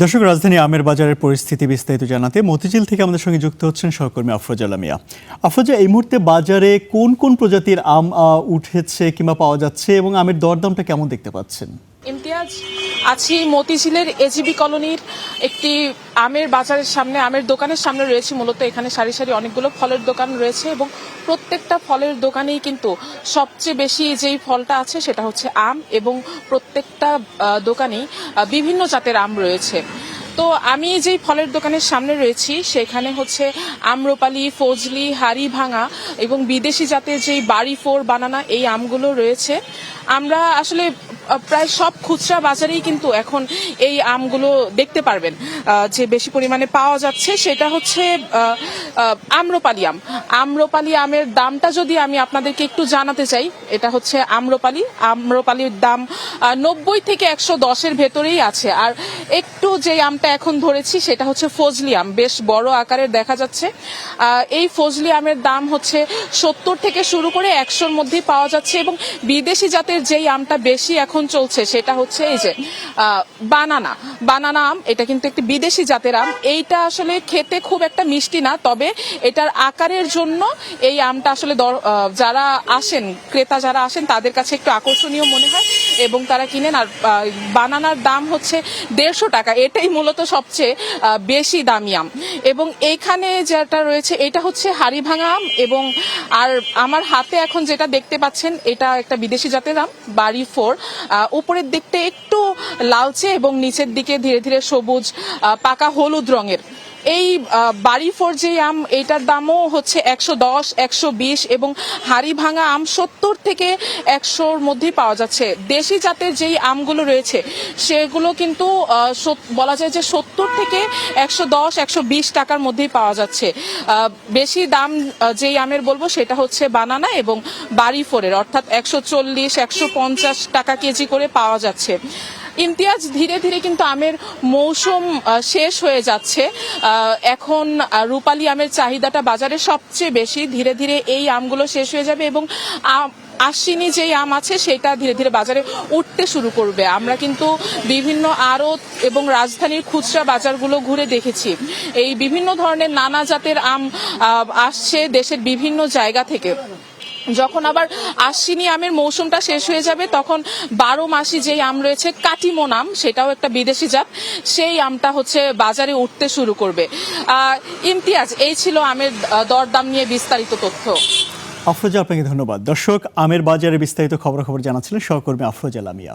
দর্শক, রাজধানী আমের বাজারের পরিস্থিতি বিস্তারিত জানাতে মতিঝিল থেকে আমাদের সঙ্গে যুক্ত হচ্ছেন সহকর্মী আফরোজা লামিয়া। আফরোজা, এই মুহূর্তে বাজারে কোন কোন প্রজাতির আম উঠেছে কিংবা পাওয়া যাচ্ছে এবং আমের দরদামটা কেমন দেখতে পাচ্ছেন? ইমতিয়াজ, আছি মতিঝিলের এজিবি কলোনির একটি আমের বাজারের সামনে, আমের দোকানের সামনে রয়েছে। মূলত এখানে সারি সারি অনেকগুলো ফলের দোকান রয়েছে এবং প্রত্যেকটা ফলের দোকানেই কিন্তু সবচেয়ে বেশি যেই ফলটা আছে সেটা হচ্ছে আম, এবং প্রত্যেকটা দোকানেই বিভিন্ন জাতের আম রয়েছে। তো আমি যেই ফলের দোকানের সামনে রয়েছি সেখানে হচ্ছে আম্রপালি, ফজলি, হাড়ি ভাঙা এবং বিদেশি জাতের যেই বাড়ি ফোর বানানা এই আমগুলো রয়েছে। আমরা আসলে প্রায় সব খুচরা বাজারেই কিন্তু এখন এই আমগুলো দেখতে পারবেন যে বেশি পরিমাণে পাওয়া যাচ্ছে। সেটা হচ্ছে আম্রপালি আম। আম্রপালি আমের দামটা যদি আমি আপনাদেরকে একটু জানাতে চাই, এটা হচ্ছে আম্রপালির দাম 90 থেকে 110-এর ভেতরেই আছে। আর একটু যে আমটা এখন ধরেছি সেটা হচ্ছে ফজলি আম, বেশ বড় আকারের দেখা যাচ্ছে। এই ফজলি আমের দাম হচ্ছে 70 থেকে শুরু করে 100-র মধ্যেই পাওয়া যাচ্ছে। এবং বিদেশি জাতের যেই আমটা বেশি এখন চলছে সেটা হচ্ছে এই যে বানানা আম। এটা কিন্তু একটি বিদেশি জাতের আম। এইটা আসলে খেতে খুব একটা মিষ্টি না, তবে এটার আকারের জন্য এই আমটা আসলে যারা আসেন, ক্রেতা যারা আসেন তাদের কাছে একটু আকর্ষণীয় মনে হয় এবং তারা কিনেন। আর বানানার দাম হচ্ছে 150 টাকা। এটাই মূলত সবচেয়ে বেশি দামি আম। এবং এইখানে যেটা রয়েছে এটা হচ্ছে হাড়ি ভাঙা আম, এবং আর আমার হাতে এখন যেটা দেখতে পাচ্ছেন এটা একটা বিদেশি জাতের আম, বাড়ি ফোর। উপরের দিকটা একটু লালচে এবং নিচের দিকে ধীরে ধীরে সবুজ পাকা হলুদ রঙের। এই বাড়ি ফোর যে আম, এইটার দামও হচ্ছে 110, 120 এবং হাড়ি ভাঙা আম 70 থেকে 100-র মধ্যেই পাওয়া যাচ্ছে। দেশি জাতের যেই আমগুলো রয়েছে সেগুলো কিন্তু বলা যায় যে 70 থেকে 110, 120 টাকার মধ্যেই পাওয়া যাচ্ছে। বেশি দাম যেই আমের বলবো সেটা হচ্ছে বানানা এবং বাড়ি ফোরের, অর্থাৎ 140, 150 টাকা কেজি করে পাওয়া যাচ্ছে। ইমতিয়াজ, ধীরে ধীরে কিন্তু আমের মৌসুম শেষ হয়ে যাচ্ছে। এখন রূপালী আমের চাহিদাটা বাজারে সবচেয়ে বেশি। ধীরে ধীরে এই আমগুলো শেষ হয়ে যাবে এবং আশ্বিনী যেই আম আছে সেটা ধীরে ধীরে বাজারে উঠতে শুরু করবে। আমরা কিন্তু বিভিন্ন আড়ত এবং রাজধানীর খুচরা বাজারগুলো ঘুরে দেখেছি, এই বিভিন্ন ধরনের নানা জাতের আম আসছে দেশের বিভিন্ন জায়গা থেকে। যখন আবার আশ্বিনী আমের মৌসুমটা শেষ হয়ে যাবে তখন 12 মাসি যেই আম রয়েছে, কাটিমন আম, সেটাও একটা বিদেশি জাত, সেই আমটা হচ্ছে বাজারে উঠতে শুরু করবে। ইমতিয়াজ, এই ছিল আমের দরদাম নিয়ে বিস্তারিত তথ্য। আফরোজা, আপনাকে ধন্যবাদ। দর্শক, আমের বাজারে বিস্তারিত খবরাখবর জানাচ্ছিলেন সহকর্মী আফরোজা লামিয়া।